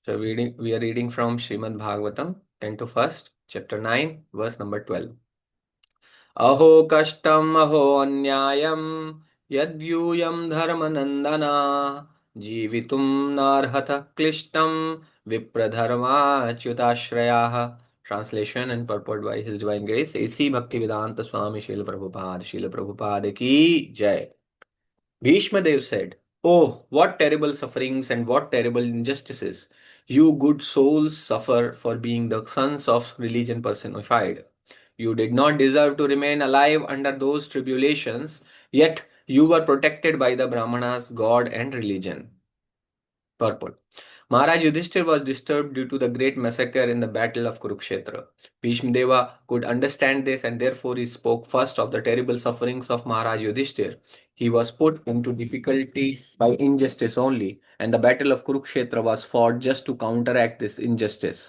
So we are reading from Srimad Bhagavatam, 10 to 1st, chapter 9, verse number 12. अहो कष्टम अहो अन्यायम यद्यूयम धर्मनंदना जीवितुम नार्हत क्लिष्टम विप्रधर्माच्युताश्रयाः. Translation and purport by His Divine Grace A.C. Bhaktivedanta Swami Srila Prabhupada ki Jai. Bhishma Dev said, "Oh, what terrible sufferings and what terrible injustices you good souls suffer for being the sons of religion personified. You did not deserve to remain alive under those tribulations, yet you were protected by the Brahmanas, God, and religion." Purport. Maharaj Yudhishthir was disturbed due to the great massacre in the battle of Kurukshetra. Bhishmadeva could understand this and therefore he spoke first of the terrible sufferings of Maharaj Yudhishthir. He was put into difficulty by injustice only, and the battle of Kurukshetra was fought just to counteract this injustice.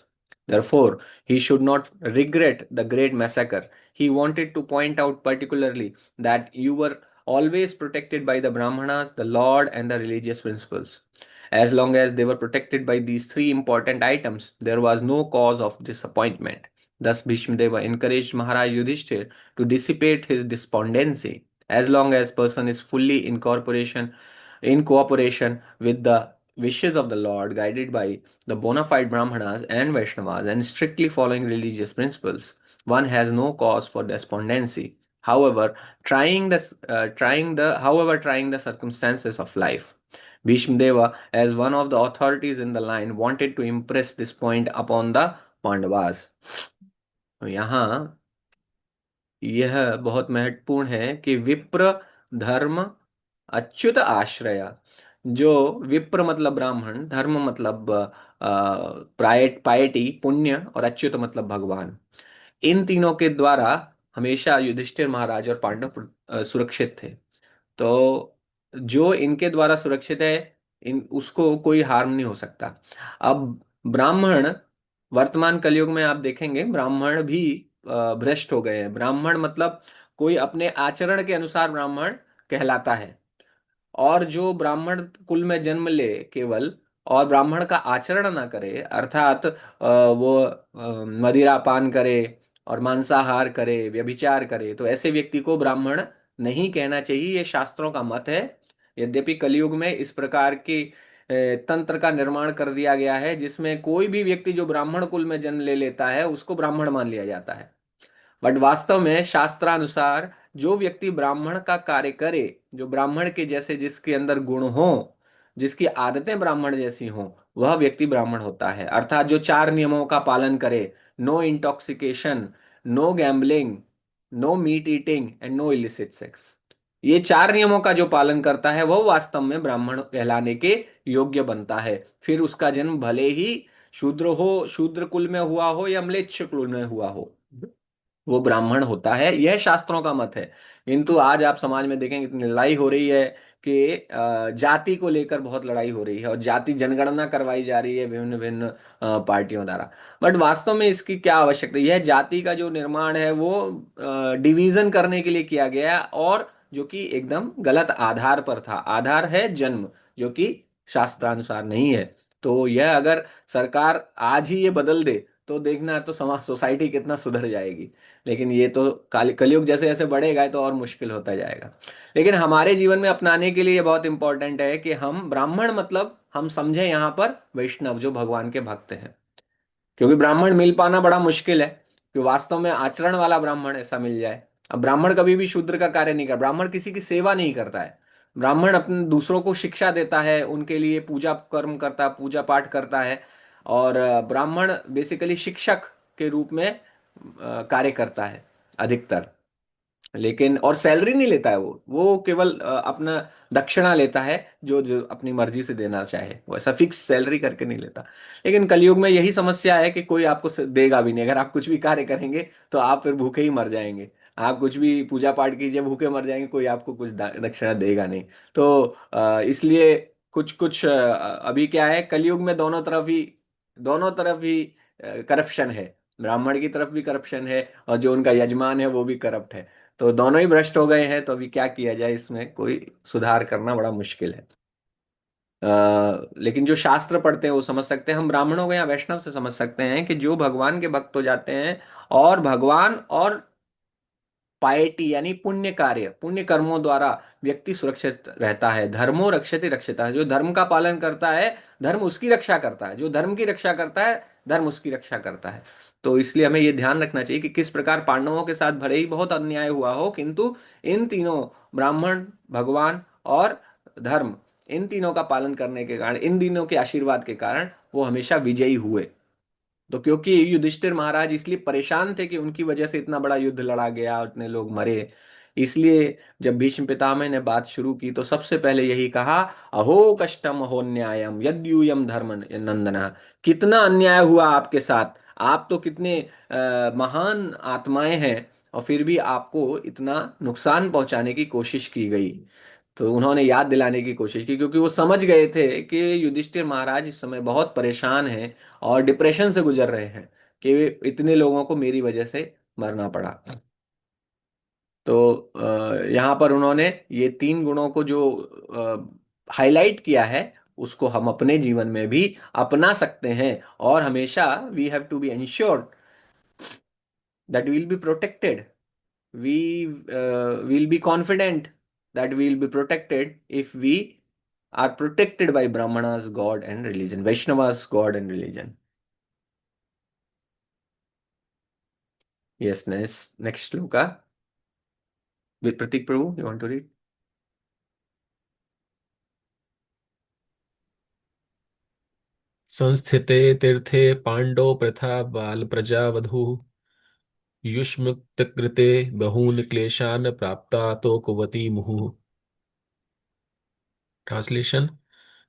Therefore, he should not regret the great massacre. He wanted to point out particularly that you were always protected by the Brahmanas, the Lord, and the religious principles. As long as they were protected by these three important items, there was no cause of disappointment. Thus, Bhishmadeva encouraged Maharaj Yudhishthir to dissipate his despondency. As long as person is fully in cooperation with the wishes of the Lord, guided by the bona fide Brahmanas and Vaishnavas, and strictly following religious principles, one has no cause for despondency. However, trying the circumstances of life. Bhishmadeva, as one of the authorities in the line, wanted to impress this point upon the Pandavas. तो यहाँ यह बहुत महत्वपूर्ण है कि विप्र धर्म अच्युत आश्रय. जो विप्र मतलब ब्राह्मण, धर्म मतलब पायटी पुण्य, और अच्युत मतलब भगवान, इन तीनों के द्वारा हमेशा युधिष्ठिर महाराज और पांडव सुरक्षित थे. तो जो इनके द्वारा सुरक्षित है, इन उसको कोई हार्म नहीं हो सकता. अब ब्राह्मण, वर्तमान कलयुग में आप देखेंगे ब्राह्मण भी भ्रष्ट हो गए हैं. ब्राह्मण मतलब कोई अपने आचरण के अनुसार ब्राह्मण कहलाता है, और जो ब्राह्मण कुल में जन्म ले केवल, और ब्राह्मण का आचरण ना करे, अर्थात वो मदिरा पान करे और मांसाहार करे, व्यभिचार करे, तो ऐसे व्यक्ति को ब्राह्मण नहीं कहना चाहिए. ये शास्त्रों का मत है. यद्यपि कलयुग में इस प्रकार के तंत्र का निर्माण कर दिया गया है जिसमें कोई भी व्यक्ति जो ब्राह्मण कुल में जन्म ले लेता है उसको ब्राह्मण मान लिया जाता है. बट वास्तव में शास्त्रानुसार जो व्यक्ति ब्राह्मण का कार्य करे, जो ब्राह्मण के जैसे जिसके अंदर गुण हो, जिसकी आदतें ब्राह्मण जैसी हों, वह व्यक्ति ब्राह्मण होता है. अर्थात जो चार नियमों का पालन करे: no intoxication, no gambling, no meat eating and no illicit sex. ये चार नियमों का जो पालन करता है वह वास्तव में ब्राह्मण कहलाने के योग्य बनता है. फिर उसका जन्म भले ही शूद्र कुल में हुआ हो या म्लेच्छ कुल में हुआ हो, वो ब्राह्मण होता है. यह शास्त्रों का मत है. किंतु आज आप समाज में देखेंगे इतनी लड़ाई हो रही है कि जाति को लेकर बहुत लड़ाई हो रही है, और जाति जनगणना करवाई जा रही है विभिन्न विभिन्न पार्टियों द्वारा. बट वास्तव में इसकी क्या आवश्यकता. यह जाति का जो निर्माण है वो डिवीजन करने के लिए किया गया, और जो कि एकदम गलत आधार पर था. आधार है जन्म, जो कि शास्त्रानुसार नहीं है. तो यह अगर सरकार आज ही ये बदल दे तो देखना, तो समाज सोसाइटी कितना सुधर जाएगी. लेकिन ये तो कलयुग जैसे जैसे बढ़ेगा तो और मुश्किल होता जाएगा. लेकिन हमारे जीवन में अपनाने के लिए ये बहुत इंपॉर्टेंट है कि हम ब्राह्मण मतलब हम समझे यहाँ पर वैष्णव, जो भगवान के भक्त हैं. क्योंकि ब्राह्मण मिल पाना बड़ा मुश्किल है कि वास्तव में आचरण वाला ब्राह्मण ऐसा मिल जाए. अब ब्राह्मण कभी भी शूद्र का कार्य नहीं करता. ब्राह्मण किसी की सेवा नहीं करता है. ब्राह्मण अपने दूसरों को शिक्षा देता है, उनके लिए पूजा कर्म करता है, पूजा पाठ करता है. और ब्राह्मण बेसिकली शिक्षक के रूप में कार्य करता है अधिकतर. लेकिन और सैलरी नहीं लेता है. वो केवल अपना दक्षिणा लेता है, जो जो अपनी मर्जी से देना चाहे, वो ऐसा फिक्स सैलरी करके नहीं लेता. लेकिन कलयुग में यही समस्या है कि कोई आपको देगा भी नहीं. अगर आप कुछ भी कार्य करेंगे तो आप फिर भूखे ही मर जाएंगे. आप कुछ भी पूजा पाठ कीजिए, भूखे मर जाएंगे, कोई आपको कुछ दक्षिणा देगा नहीं. तो इसलिए कुछ कुछ अभी क्या है, कलयुग में दोनों तरफ ही करप्शन है. ब्राह्मण की तरफ भी करप्शन है, और जो उनका यजमान है वो भी करप्ट है. तो दोनों ही भ्रष्ट हो गए हैं. तो अभी क्या किया जाए, इसमें कोई सुधार करना बड़ा मुश्किल है. लेकिन जो शास्त्र पढ़ते हैं वो समझ सकते हैं। हम ब्राह्मणों को या वैष्णव से समझ सकते हैं कि जो भगवान के भक्त हो जाते हैं और भगवान और पायटी यानी पुण्य कार्य, पुण्य कर्मों द्वारा व्यक्ति सुरक्षित रहता है। धर्मो रक्षति रक्षिता, जो धर्म का पालन करता है धर्म उसकी रक्षा करता है, जो धर्म की रक्षा करता है धर्म उसकी रक्षा करता है। तो इसलिए हमें ये ध्यान रखना चाहिए कि किस प्रकार पांडवों के साथ भले ही बहुत अन्याय हुआ हो, किंतु इन तीनों, ब्राह्मण, भगवान और धर्म, इन तीनों का पालन करने के कारण, इन तीनों के आशीर्वाद के कारण वो हमेशा विजयी हुए। तो क्योंकि युधिष्ठिर महाराज इसलिए परेशान थे कि उनकी वजह से इतना बड़ा युद्ध लड़ा गया, इतने लोग मरे, इसलिए जब भीष्म पितामह ने बात शुरू की तो सबसे पहले यही कहा, अहो कष्टम अहो न्यायम यद्यूयम धर्म नंदना। कितना अन्याय हुआ आपके साथ, आप तो कितने महान आत्माएं हैं और फिर भी आपको इतना नुकसान पहुंचाने की कोशिश की गई। तो उन्होंने याद दिलाने की कोशिश की, क्योंकि वो समझ गए थे कि युधिष्ठिर महाराज इस समय बहुत परेशान हैं और डिप्रेशन से गुजर रहे हैं कि इतने लोगों को मेरी वजह से मरना पड़ा। तो यहाँ पर उन्होंने ये तीन गुणों को जो हाईलाइट किया है उसको हम अपने जीवन में भी अपना सकते हैं। और हमेशा we have to be ensured that we will be protected, we will be confident that we will be protected if we are protected by Brahmanas God and religion, Vaishnavas God and religion. Yes, next shloka with Pratik Prabhu, you want to read? संस्थिते तीर्थे पांडव प्रथा बाल प्रजा वधू युष्मत्कृते बहून क्लेशान प्राप्ता तो कुवती मुहुः. Translation: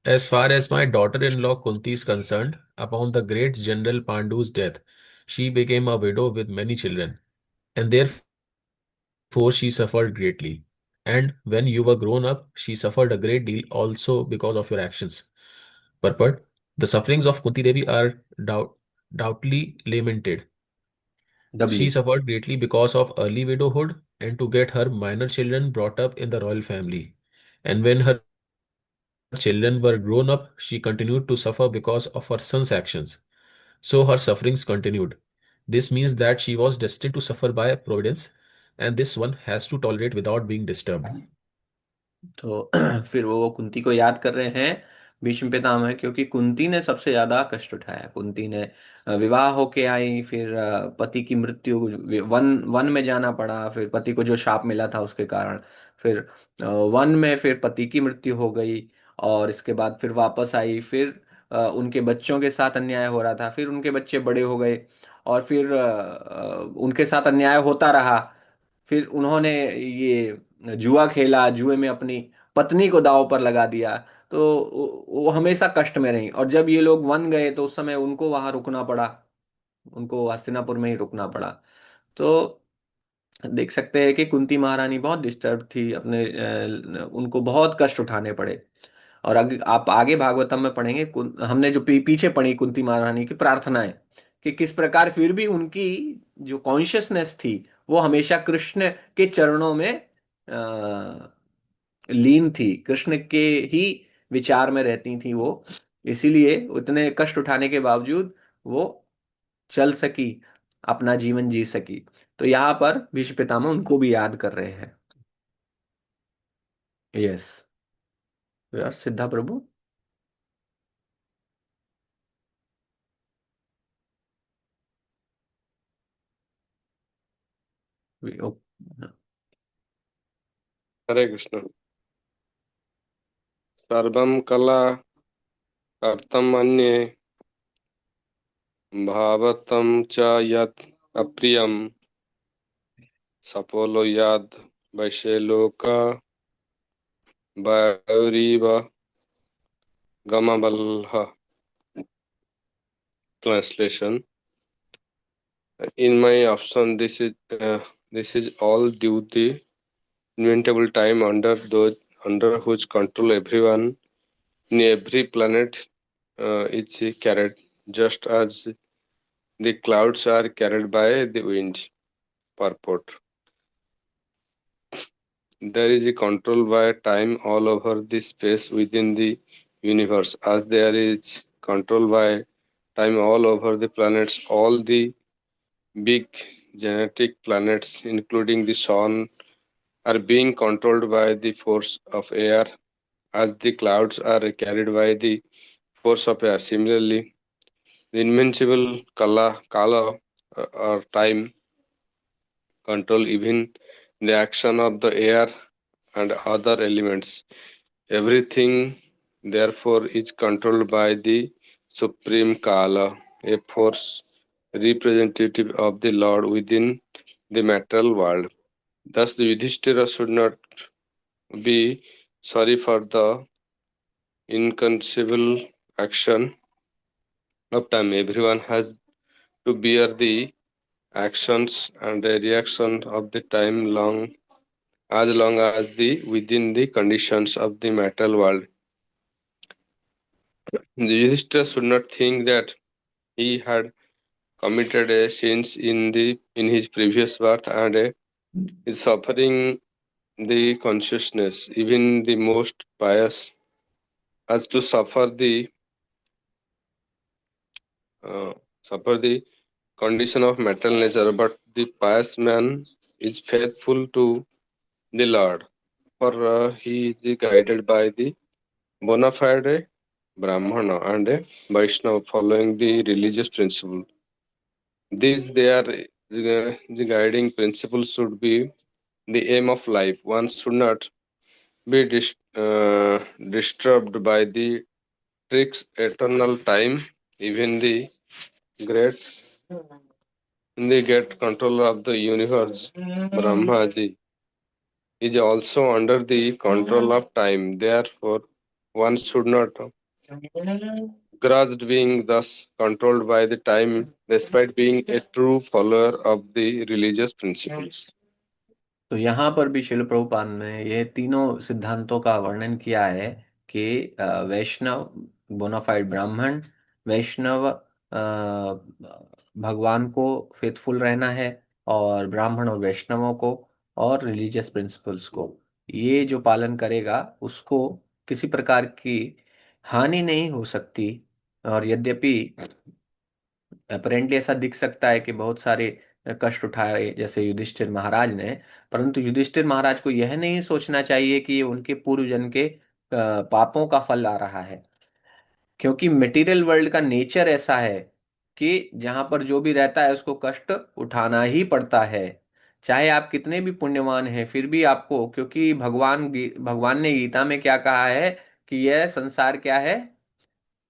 As far as my daughter-in-law Kunti is concerned, upon the great general Pandu's death, she became a widow with many children, and therefore she suffered greatly. And when you were grown up, she suffered a great deal also because of your actions. Purport: The sufferings of Kunti Devi are doubtly lamented. She Doubly. suffered greatly because of early widowhood and to get her minor children brought up in the royal family. And when her children were grown up, she continued to suffer because of her son's actions. So her sufferings continued. This means that she was destined to suffer by providence, and this one has to tolerate without being disturbed. तो फिर वो कुंती को याद कर रहे हैं, भीष्म पितामह, क्योंकि कुंती ने सबसे ज्यादा कष्ट उठाया। कुंती ने विवाह होके आई, फिर पति की मृत्यु, वन वन में जाना पड़ा, फिर पति को जो शाप मिला था उसके कारण, फिर वन में फिर पति की मृत्यु हो गई, और इसके बाद फिर वापस आई, फिर उनके बच्चों के साथ अन्याय हो रहा था, फिर उनके बच्चे बड़े हो गए और फिर उनके साथ अन्याय होता रहा। फिर उन्होंने ये जुआ खेला, जुए में अपनी पत्नी को दांव पर लगा दिया। तो वो हमेशा कष्ट में रही, और जब ये लोग वन गए तो उस समय उनको वहां रुकना पड़ा, उनको हस्तिनापुर में ही रुकना पड़ा। तो देख सकते हैं कि कुंती महारानी बहुत डिस्टर्ब थी, अपने उनको बहुत कष्ट उठाने पड़े। और आप आगे भागवतम में पढ़ेंगे, हमने जो पीछे पढ़ी कुंती महारानी की प्रार्थनाएं, कि किस प्रकार फिर भी उनकी जो कॉन्शियसनेस थी वो हमेशा कृष्ण के चरणों में लीन थी, कृष्ण के ही विचार में रहती थी वो। इसीलिए उतने कष्ट उठाने के बावजूद वो चल सकी, अपना जीवन जी सकी। तो यहाँ पर भीष्म पितामह उनको भी याद कर रहे हैं। यस यार, सिद्धा प्रभु। ओ- हरे कृष्ण। सर्वं कला कर्तम् अन्ये भावतं च यत् अप्रियं सफलो यद् वैश्य लोक वैरीव गमबल्ह. Translation: In my option, this is all due the inventable time under whose control everyone in every planet is carried, just as the clouds are carried by the wind. Purport: There is a control by time all over the space within the universe, as there is control by time all over the planets. All the big genetic planets, including the sun, are being controlled by the force of air, as the clouds are carried by the force of air. Similarly, the invincible kala or time control even the action of the air and other elements. Everything, therefore, is controlled by the supreme Kala, a force representative of the Lord within the material world. Thus, the Yudhishthira should not be sorry for the inconceivable action of time. Everyone has to bear the actions and the reaction of the time long as the within the conditions of the material world. The Yudhishthira should not think that he had committed a sins in his previous birth and is suffering the consciousness. Even the most pious has to uh, suffer the condition of material nature, but the pious man is faithful to the Lord, for he is guided by the bona fide Brahmana and a Vaishnava following the religious principle. These the guiding principles should be the aim of life. One should not be disturbed by the tricks eternal time. Even great the get control of the universe, Brahmaji, is also under the control of time. Therefore, one should not grudge being thus controlled by the time, despite being a true follower of the religious principles. तो यहाँ पर भी शिल प्रभुपाद ने ये तीनों सिद्धांतों का वर्णन किया है कि वैष्णव बोनाफाइड ब्राह्मण, वैष्णव भगवान को फेथफुल रहना है, और ब्राह्मण और वैष्णवों को और रिलीजियस प्रिंसिपल्स को ये जो पालन करेगा उसको किसी प्रकार की हानि नहीं हो सकती। और यद्यपि अपेरेंटली ऐसा दिख सकता है कि बहुत सारे कष्ट उठाए जैसे युधिष्ठिर महाराज ने, परंतु युधिष्ठिर महाराज को यह नहीं सोचना चाहिए कि ये उनके पूर्व जन्म के पापों का फल आ रहा है। क्योंकि मटेरियल वर्ल्ड का नेचर ऐसा है कि जहां पर जो भी रहता है उसको कष्ट उठाना ही पड़ता है। चाहे आप कितने भी पुण्यवान हैं फिर भी आपको, क्योंकि भगवान ने गीता में क्या कहा है कि यह संसार क्या है,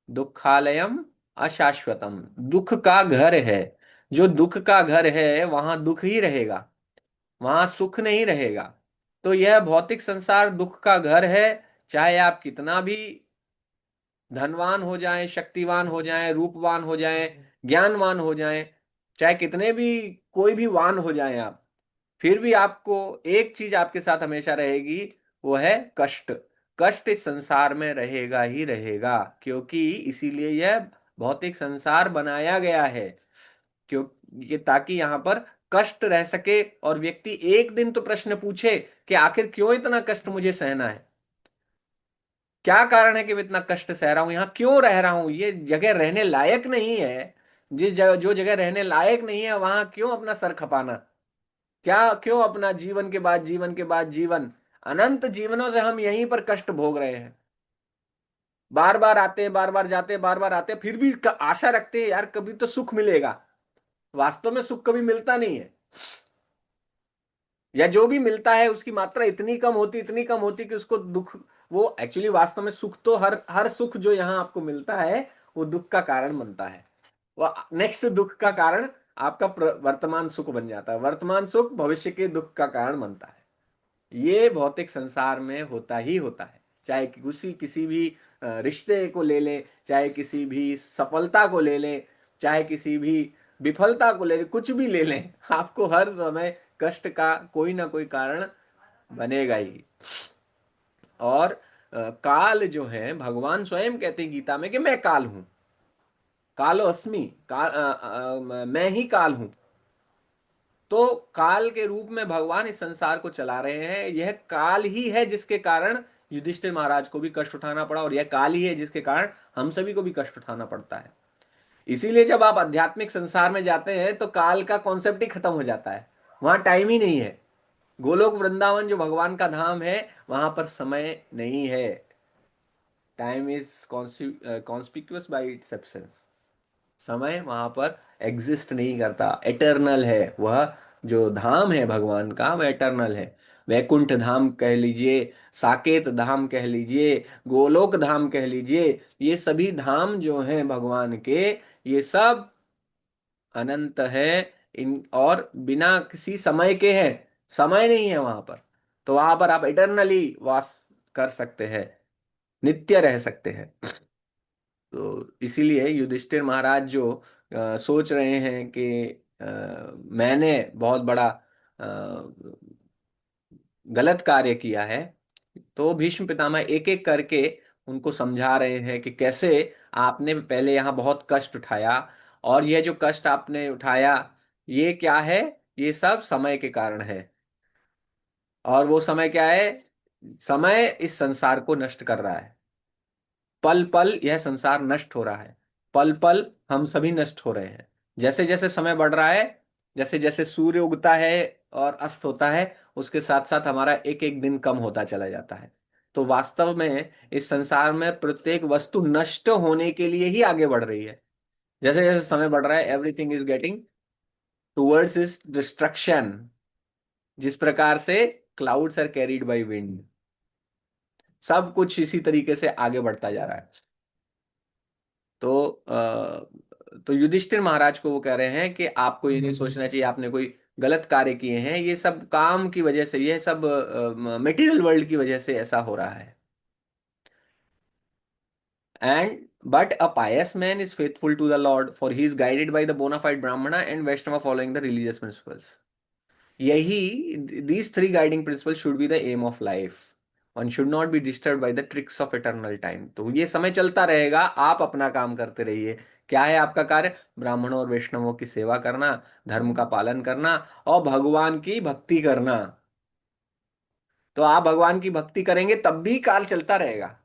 दुखालयम अशाश्वतम, दुख का घर है। जो दुख का घर है वहां दुख ही रहेगा, वहां सुख नहीं रहेगा। तो यह भौतिक संसार दुख का घर है। चाहे आप कितना भी धनवान हो जाएं, शक्तिवान हो जाएं, रूपवान हो जाएं, ज्ञानवान हो जाएं, चाहे कितने भी कोई भी वान हो जाएं आप, फिर भी आपको एक चीज आपके साथ हमेशा रहेगी, वो है कष्ट। कष्ट इस संसार में रहेगा ही रहेगा, क्योंकि इसीलिए यह भौतिक संसार बनाया गया है। क्यों? ये ताकि यहाँ पर कष्ट रह सके और व्यक्ति एक दिन तो प्रश्न पूछे कि आखिर क्यों इतना कष्ट मुझे सहना है, क्या कारण है कि मैं इतना कष्ट सह रहा हूं, यहाँ क्यों रह रहा हूं, ये जगह रहने लायक नहीं है। जिस जगह जो जगह रहने लायक नहीं है वहां क्यों अपना सर खपाना, क्या क्यों अपना जीवन के बाद जीवन के बाद जीवन, अनंत जीवनों से हम यहीं पर कष्ट भोग रहे हैं। बार बार आते हैं, बार बार जाते हैं, बार बार आते हैं, फिर भी आशा रखते हैं यार कभी तो सुख मिलेगा। वास्तव में सुख कभी मिलता नहीं है, या जो भी मिलता है उसकी मात्रा इतनी कम होती कि उसको दुख, वो एक्चुअली वास्तव में सुख तो हर हर सुख जो यहाँ आपको मिलता है वो दुख का कारण बनता है। वो नेक्स्ट दुख का कारण आपका वर्तमान सुख बन जाता है, वर्तमान सुख भविष्य के दुख का कारण बनता है। ये भौतिक संसार में होता ही होता है। चाहे किसी भी रिश्ते को ले लें, चाहे किसी भी सफलता को ले लें, चाहे किसी भी विफलता को ले लें, कुछ भी ले लें, आपको हर समय कष्ट का कोई ना कोई कारण बनेगा ही। और काल जो है, भगवान स्वयं कहते हैं गीता में कि मैं काल हूं, कालो अस्मि, मैं ही काल हूं। तो काल के रूप में भगवान इस संसार को चला रहे हैं। यह काल ही है जिसके कारण युधिष्ठिर महाराज को भी कष्ट उठाना पड़ा, और यह काल ही है जिसके कारण हम सभी को भी कष्ट उठाना पड़ता है। इसीलिए जब आप आध्यात्मिक संसार में जाते हैं तो काल का कॉन्सेप्ट ही खत्म हो जाता है, वहां टाइम ही नहीं है। गोलोक वृंदावन जो भगवान का धाम है, वहां पर समय नहीं है। Time is conspicuous bye it's absence. समय वहां पर एग्जिस्ट नहीं करता, एटर्नल है वह। जो धाम है भगवान का वह एटर्नल है। वैकुंठ धाम कह लीजिए, साकेत धाम कह लीजिए, गोलोक धाम कह लीजिए, ये सभी धाम जो हैं भगवान के, ये सब अनंत है। इन और बिना किसी समय के हैं, समय नहीं है वहां पर। तो वहां पर आप इटरनली वास कर सकते हैं, नित्य रह सकते हैं। तो इसीलिए युधिष्ठिर महाराज जो सोच रहे हैं कि मैंने बहुत बड़ा गलत कार्य किया है, तो भीष्म पितामह एक एक करके उनको समझा रहे हैं कि कैसे आपने पहले यहाँ बहुत कष्ट उठाया, और यह जो कष्ट आपने उठाया ये क्या है, ये सब समय के कारण है। और वो समय क्या है? समय इस संसार को नष्ट कर रहा है। पल पल यह संसार नष्ट हो रहा है, पल पल हम सभी नष्ट हो रहे हैं। जैसे जैसे समय बढ़ रहा है, जैसे जैसे सूर्य उगता है और अस्त होता है, उसके साथ साथ हमारा एक एक दिन कम होता चला जाता है। तो वास्तव में इस संसार में प्रत्येक वस्तु नष्ट होने के लिए ही आगे बढ़ रही है। जैसे जैसे समय बढ़ रहा है, everything is getting towards is destruction. जिस प्रकार से clouds are carried by wind, सब कुछ इसी तरीके से आगे बढ़ता जा रहा है। तो युधिष्ठिर महाराज को वो कह रहे हैं कि आपको ये नहीं सोचना चाहिए आपने कोई गलत कार्य किए हैं, ये सब काम की वजह से, ये सब मटेरियल वर्ल्ड की वजह से ऐसा हो रहा है। And but a pious man is faithful to the Lord, for he is guided by the bona fide Brahmana and Vaishnava following the religious principles. यही, these three guiding principles should be the aim of life. One should not be disturbed by the tricks of eternal time. तो ये समय चलता रहेगा, आप अपना काम करते रहिए। क्या है आपका कार्य? ब्राह्मणों और वैष्णवों की सेवा करना, धर्म का पालन करना, और भगवान की भक्ति करना। तो आप भगवान की भक्ति करेंगे तब भी काल चलता रहेगा।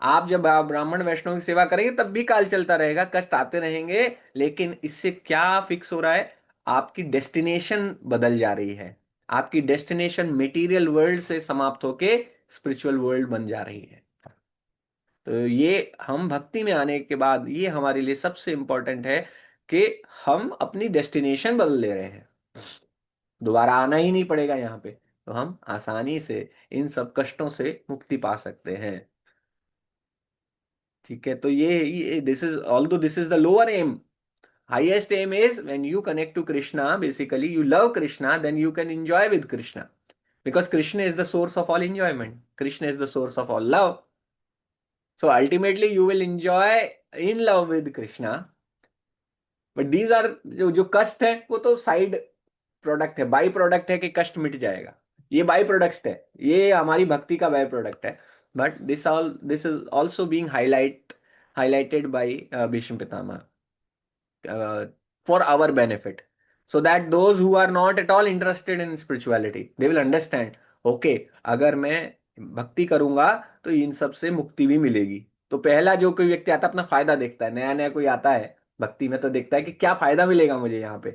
आप जब ब्राह्मण वैष्णव की सेवा करेंगे तब भी काल चलता रहेगा, कष्ट आते रहेंगे। लेकिन इससे क्या फिक्स हो रहा है? आपकी डेस्टिनेशन बदल जा रही है। आपकी डेस्टिनेशन मटेरियल वर्ल्ड से समाप्त होके स्पिरिचुअल वर्ल्ड बन जा रही है। तो ये हम भक्ति में आने के बाद ये हमारे लिए सबसे इंपॉर्टेंट है कि हम अपनी डेस्टिनेशन बदल ले रहे हैं। दोबारा आना ही नहीं पड़ेगा यहाँ पे, तो हम आसानी से इन सब कष्टों से मुक्ति पा सकते हैं। ठीक है, तो ये this is, although this is the lower aim, highest aim is when you connect to Krishna, basically you love Krishna, then you can enjoy with Krishna, because Krishna is the source of all enjoyment, Krishna is the source of all love. So ultimately you will enjoy in love with Krishna. But these are, जो जो कष्ट है वो तो side product है, by product है कि कष्ट मिट जाएगा। ये बाई प्रोडक्ट है, ये हमारी भक्ति का बाई प्रोडक्ट है। But this is also being highlighted by Bhishma Pitamah for our benefit, so that those who are not at all interested in spirituality, they will understand, okay, अगर मैं भक्ति करूंगा तो इन सब से मुक्ति भी मिलेगी। तो पहला जो कोई व्यक्ति आता है अपना फायदा देखता है, नया नया कोई आता है भक्ति में तो देखता है कि क्या फायदा मिलेगा मुझे यहाँ पे,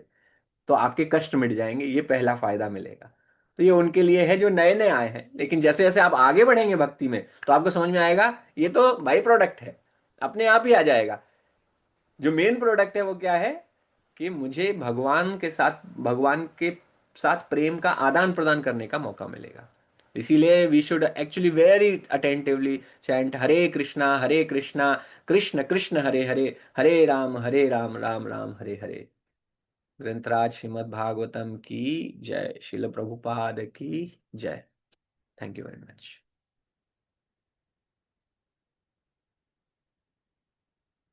तो आपके कष्ट मिट जाएंगे, ये पहला फायदा मिलेगा। तो ये उनके लिए है जो नए नए आए हैं। लेकिन जैसे जैसे आप आगे बढ़ेंगे भक्ति में तो आपको समझ में आएगा ये तो बाई प्रोडक्ट है, अपने आप ही आ जाएगा। जो मेन प्रोडक्ट है वो क्या है कि मुझे भगवान के साथ प्रेम का आदान प्रदान करने का मौका मिलेगा। इसीलिए we should actually very attentively chant Hare Krishna Krishna Krishna Hare Hare, Hare Ram Ram Ram Hare Hare. ग्रंथराज श्रीमद् भागवतम की जय, शिल प्रभुपाद की जय। Thank you very much.